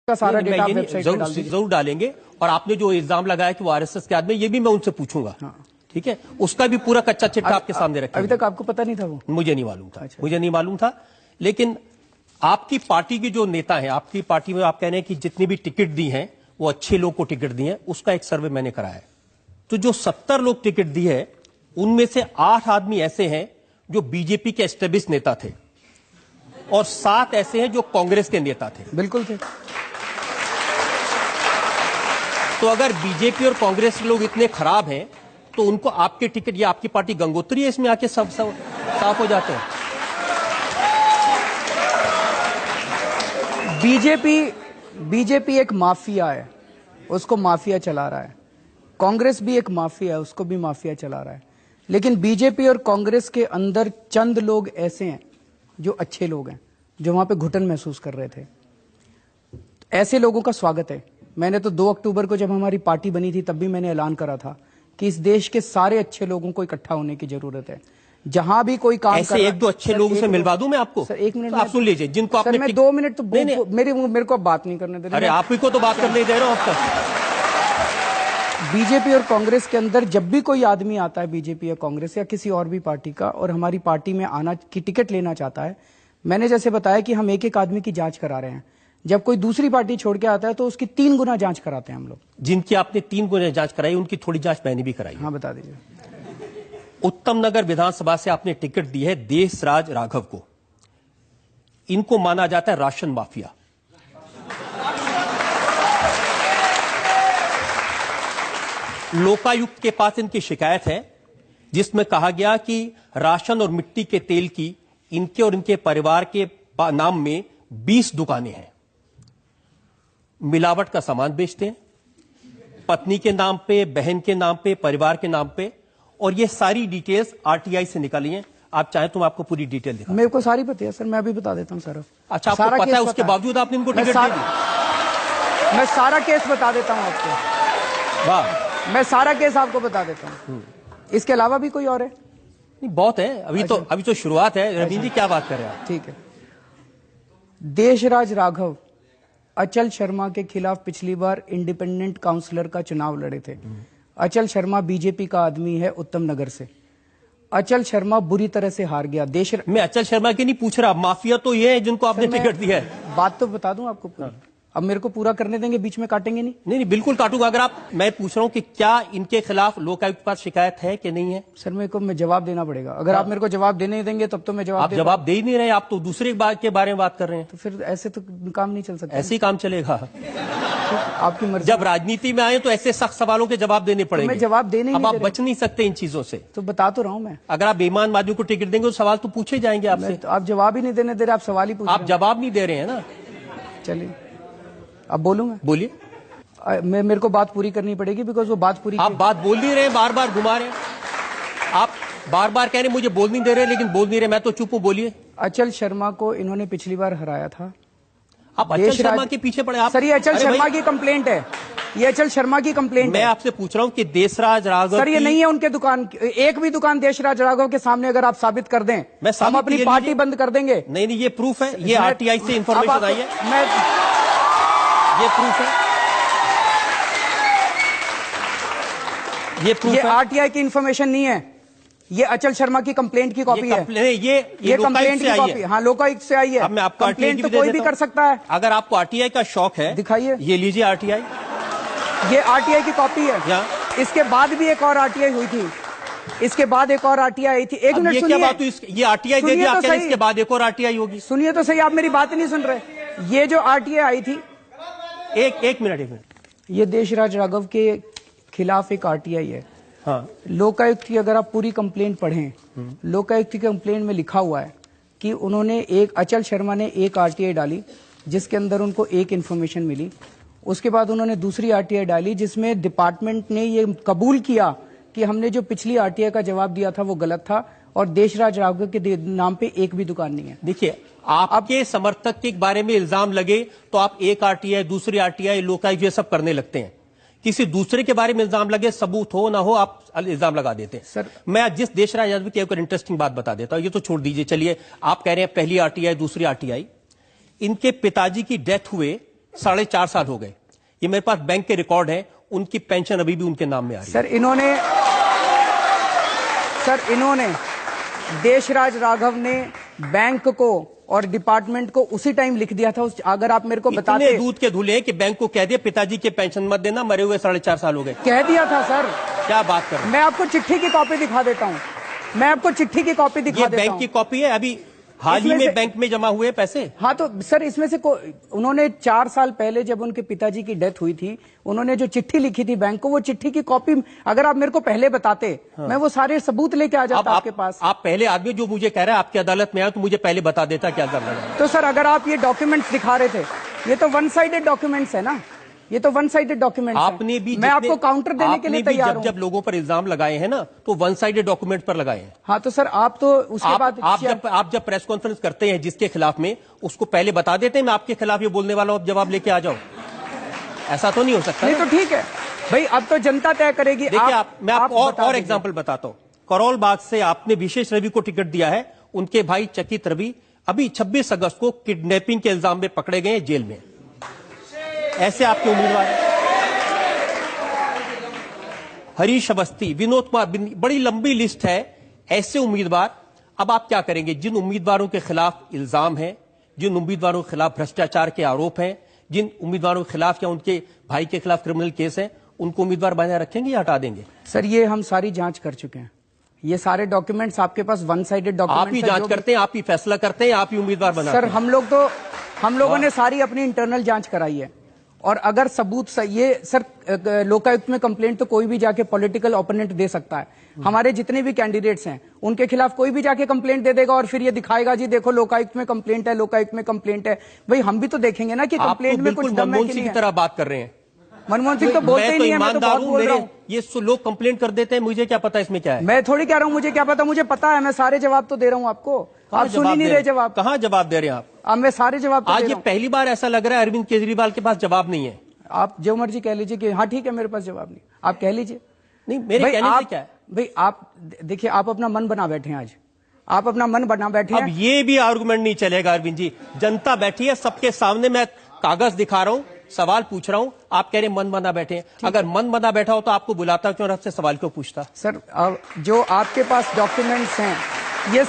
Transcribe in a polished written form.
का सारा data website पे डाल दीजिए। जरूर डालेंगे। और आपने जो इल्जाम लगाया कि वो आरएसएस के आदमी, ये भी मैं उनसे पूछूंगा। ठीक है, उसका भी पूरा कच्चा चिट्ठा आपके सामने रखेंगे। अभी तक आपको पता नहीं था वो? मुझे नहीं मालूम था। मुझे नहीं मालूम था। लेकिन आपकी पार्टी के जो नेता हैं, आपकी पार्टी में आप कह रहे हैं कि जितनी भी टिकट दी हैं वो अच्छे लोग को टिकट दी है, उसका एक सर्वे मैंने कराया है। तो जो 70 लोग टिकट दी है उनमें से 8 आदमी ऐसे हैं जो बीजेपी के एस्टेब्लिश नेता थे और 7 ऐसे हैं जो कांग्रेस के नेता थे। बिल्कुल थे। तो अगर बीजेपी और कांग्रेस के लोग इतने खराब हैं तो उनको आपके टिकट, या आपकी पार्टी गंगोत्री है, इसमें आके सब साफ हो जाते हैं। बीजेपी एक माफिया है, उसको माफिया चला रहा है। कांग्रेस भी एक माफिया है, उसको भी माफिया चला रहा है। लेकिन बीजेपी और कांग्रेस के अंदर चंद लोग ऐसे हैं जो अच्छे लोग हैं, जो वहां पे घुटन महसूस कर रहे थे। ऐसे लोगों का स्वागत है। मैंने तो 2 अक्टूबर को जब हमारी पार्टी बनी थी तब भी मैंने ऐलान करा था कि इस देश के सारे अच्छे लोगों को इकट्ठा होने की जरूरत है। जहां भी कोई काम ऐसे एक दो अच्छे लोगों से मिलवा दूं मैं आपको? सर 1 मिनट, तो आप सुन लीजिए। जिनको आपने मैं 2 मिनट तो मेरे को बात नहीं करने दे रहे। अरे आप ही को तो बात करने दे रहे हो। अब बीजेपी और कांग्रेस के अंदर जब भी कोई आदमी आता है, बीजेपी या कांग्रेस या किसी और भी पार्टी का, और हमारी पार्टी में आना की टिकट लेना चाहता है, मैंने जैसे बताया कि हम एक एक आदमी की जांच करा रहे हैं। जब कोई दूसरी पार्टी छोड़ के आता है तो उसकी 3 गुना जांच कराते हैं हम लोग। जिनकी आपने 3 गुना जांच कराई उनकी थोड़ी जांच मैंने भी कराई। हाँ, बता दीजिए। उत्तम नगर विधानसभा से आपने टिकट दी है देशराज राघव को। इनको माना जाता है राशन माफिया। लोकायुक्त के पास इनकी शिकायत है जिसमें कहा गया कि राशन और मिट्टी के तेल की इनके और इनके परिवार के नाम में 20 दुकानें हैं। मिलावट का सामान बेचते हैं, पत्नी के नाम पे, बहन के नाम पे, परिवार के नाम पे। और ये सारी डिटेल्स आरटीआई से निकाली हैं। आप चाहें तो मैं आपको पूरी डिटेल दिखा। मेरे को सारी पता है सर, मैं अभी बता देता हूं सर। अच्छा, आपको पता है, उसके बावजूद आपने इनको टिकट दे दी? मैं सारा केस बता देता हूं आपको। वाह, मैं सारा केस आपको बता देता हूं। इसके अलावा भी कोई और है? नहीं, बहुत है। अभी तो शुरुआत है। रवीन जी, क्या बात कर रहे हैं आप? ठीक है। देशराज राघव अचल शर्मा के खिलाफ पिछली बार इंडिपेंडेंट काउंसलर का चुनाव लड़े थे। अचल शर्मा बीजेपी का आदमी है उत्तम नगर से। अचल शर्मा बुरी तरह से हार गया। मैं अचल शर्मा की नहीं पूछ रहा, माफिया तो ये है जिनको आपने टिकट दिया है। बात तो बता दूं आपको पूरी। अब मेरे को पूरा करने देंगे, बीच में काटेंगे नहीं? नहीं, बिल्कुल काटूंगा। अगर आप, मैं पूछ रहा हूं कि क्या इनके खिलाफ लोकायुक्त के पास शिकायत है कि नहीं है? सर मेरे को जवाब देना पड़ेगा। अगर आप मेरे को जवाब देने देंगे तब तो मैं जवाब। आप जवाब दे ही नहीं रहे, आप तो दूसरे बात के बारे में बात कर रहे हैं। तो फिर ऐसे तो काम नहीं चल सकता। ऐसे ही काम चलेगा? आपकी मर्जी। जब राजनीति में आए तो ऐसे सख्त सवालों के जवाब देने पड़ेंगे। मैं जवाब देने अब आप बच नहीं सकते इन चीजों से। तो बता तो रहा हूं मैं। अगर आप बेईमान आदमी को टिकट देंगे तो सवाल तो पूछे जाएंगे आपसे। तो आप जवाब ही नहीं देने दे रहे, आप सवाल ही पूछ रहे हैं। आप जवाब नहीं दे रहे हैं ना। चलिए, अब बोलूं मैं? बोलिए। मेरे को बात पूरी करनी पड़ेगी, बिकॉज वो बात पूरी। आप बात बोल नहीं रहे, बार बार घुमा रहे हैं। आप बार बार कह रहे मुझे बोल नहीं दे रहे, लेकिन बोल नहीं रहे। मैं तो चुप हूं, बोलिए। अचल शर्मा को इन्होंने पिछली बार हराया था। आप अचल शर्मा के पीछे पड़े आप? सर ये अचल शर्मा की कंप्लेंट है, ये अचल शर्मा की कंप्लेंट। मैं आपसे पूछ रहा हूं कि देशराज राघव। सर ये नहीं है उनके दुकान, एक भी दुकान देशराज राघव के सामने अगर आप साबित कर दें, हम अपनी पार्टी बंद कर देंगे। नहीं, ये प्रूफ है। ये आरटीआई से इंफॉर्मेशन आई है। ये प्रूफ है। ये आरटीआई की इंफॉर्मेशन नहीं है, ये अचल शर्मा की कंप्लेंट की कॉपी है। ये कंप्लेंट की कॉपी, हाँ, लोकायुक्त से आई है। अब मैं आपको कंप्लेंट तो कोई भी कर सकता है। अगर आपको आरटीआई का शौक है, दिखाइए। ये लीजिए आरटीआई। ये आरटीआई की कॉपी है। इसके बाद भी एक और आरटीआई हुई थी, इसके बाद एक और आरटीआई आई थी। एक मिनट सुनिए। क्या बात हुई? ये आरटीआई दे दिया, इसके बाद एक और आरटीआई होगी? सुनिए तो सही, आप मेरी बात नहीं सुन रहे। ये जो आरटीआई आई थी, एक मिनट। ये देशराज राघव के खिलाफ एक आरटीआई है। हाँ। लोकायुक्त की अगर आप पूरी कंप्लेंट पढ़ें, लोकायुक्त की कंप्लेंट में लिखा हुआ है कि उन्होंने अचल शर्मा ने एक आरटीआई डाली जिसके अंदर उनको एक इन्फॉर्मेशन मिली। उसके बाद उन्होंने दूसरी आरटीआई डाली जिसमें डिपार्टमेंट ने ये कबूल किया कि हमने जो पिछली आरटीआई का जवाब दिया था वो गलत था और देशराज राघव के नाम पे एक भी दुकान नहीं है। देखिए, आपके समर्थक के बारे में इल्जाम लगे तो आप एक आरटीआई, दूसरी आरटीआई, लोकायुक्त ये सब करने लगते हैं। किसी दूसरे के बारे में इल्जाम लगे, सबूत हो ना हो, आप इल्जाम लगा देते हैं। सर मैं जिस देशराज यादव की एक इंटरेस्टिंग बात बता देता हूं, ये तो छोड़ दीजिए। चलिए, आप कह रहे हैं पहली आरटीआई, दूसरी आरटीआई। इनके पिताजी की डेथ हुए 4.5 साल हो गए, ये मेरे पास बैंक के रिकॉर्ड है, उनकी पेंशन अभी भी उनके नाम में आ रही है। सर इन्होंने देशराज राघव ने बैंक को और डिपार्टमेंट को उसी टाइम लिख दिया था। अगर आप मेरे को बताते, इतने दूध के धुले कि बैंक को कह दिया पिताजी के पेंशन मत देना, मरे हुए 4.5 साल हो गए। कह दिया था सर। क्या बात कर रहे हैं? मैं आपको चिट्ठी की कॉपी दिखा देता हूं, मैं आपको चिट्ठी की कॉपी दिखा देता हूं। बैंक की कॉपी है, अभी हाल ही में बैंक में जमा हुए पैसे। हाँ तो सर इसमें से उन्होंने 4 साल पहले जब उनके पिताजी की डेथ हुई थी, उन्होंने जो चिट्ठी लिखी थी बैंक को, वो चिट्ठी की कॉपी अगर आप मेरे को पहले बताते, मैं वो सारे सबूत लेके आ जाता आपके पास। आप पहले आदमी जो मुझे कह रहा है आपकी अदालत में आया तो मुझे पहले बता देता क्या कर रहा है। तो सर अगर आप ये डॉक्यूमेंट्स दिखा रहे थे, ये तो वन साइडेड डॉक्यूमेंट्स है ना, ये तो वन साइडेड डॉक्यूमेंट्स आपने भी, मैं आपको काउंटर देने के लिए तैयार हूं। जब लोगों पर इल्जाम लगाए हैं ना, तो वन साइडेड डॉक्यूमेंट पर लगाए हैं। हाँ तो सर आप तो उसके बाद आप जब प्रेस कॉन्फ्रेंस करते हैं जिसके खिलाफ में, उसको पहले बता देते हैं मैं आपके खिलाफ ये बोलने वाला हूं, अब जवाब लेके आ जाओ। ऐसा तो नहीं हो सकता। नहीं तो ठीक है भाई, अब तो जनता तय करेगी। देखिए मैं आपको और एग्जाम्पल बताता हूं। करोल बाग से आपने विशेष रवि को टिकट दिया है, उनके भाई चकित रवि अभी 26 अगस्त को किडनैपिंग के इल्जाम में पकड़े गए जेल में। ऐसे आपके उम्मीदवार हैं। हरीश अवस्थी, विनोद कुमार, बड़ी लंबी लिस्ट है ऐसे उम्मीदवार। अब आप क्या करेंगे? जिन उम्मीदवारों के खिलाफ इल्जाम है, जिन उम्मीदवारों के खिलाफ भ्रष्टाचार के आरोप हैं, जिन उम्मीदवारों के खिलाफ या उनके भाई के खिलाफ क्रिमिनल केस है, उनको उम्मीदवार बनाए रखेंगे या हटा देंगे? सर ये हम सारी जांच कर चुके हैं, ये सारे डॉक्यूमेंट्स आपके पास वन साइडेड डॉक्यूमेंट्स। आप ही जांच करते हैं, आप ही फैसला करते हैं, आप ही उम्मीदवार बनाते हैं। सर हम लोगों ने सारी अपनी इंटरनल जांच कराई है, और अगर सबूत ये सर लोकायुक्त में कंप्लेंट तो कोई भी जाके पॉलिटिकल ओपोनेंट दे सकता है। हमारे जितने भी कैंडिडेट्स हैं उनके खिलाफ कोई भी जाके कंप्लेंट दे देगा और फिर ये दिखाएगा जी देखो लोकायुक्त में कंप्लेंट है, लोकायुक्त में कंप्लेंट है। भाई हम भी तो देखेंगे ना कि कंप्लेंट में कुछ दम है कि नहीं। मनमोहन सिंह की तरह बात कर रहे हैं। मनमोहन सिंह तो बोलते ही नहीं है, मैं तो बहुत बोल रहा हूं। ये लोग कंप्लेंट कर देते हैं, मुझे क्या पता इसमें क्या है। मैं थोड़ी कह रहा हूं मुझे क्या पता, मुझे पता है, मैं सारे जवाब तो दे रहा हूं आपको। आप सुन ही नहीं रहे जवाब। कहां जवाब दे रहे हैं आप? अब मैं सारे जवाब तो आज ये पहली बार ऐसा लग रहा है अरविंद केजरीवाल के पास जवाब नहीं है। आप जो मर्जी कह लीजिए कि हाँ ठीक है मेरे पास जवाब नहीं, आप कह लीजिए। नहीं मेरे कहने से क्या है भाई, आप देखिए आप अपना मन बना बैठे हैं, आज आप अपना मन बना बैठे हैं। अब ये भी आर्गुमेंट नहीं चलेगा अरविंद जी, जनता बैठी है सबके सामने, मैं कागज दिखा रहा हूं, सवाल पूछ रहा हूं, आप कह रहे मन बना बैठे हैं। अगर मन बना बैठा हो तो आपको बुलाता क्यों, आपसे सवाल क्यों पूछता? सर जो आपके पास डॉक्यूमेंट्स हैं ये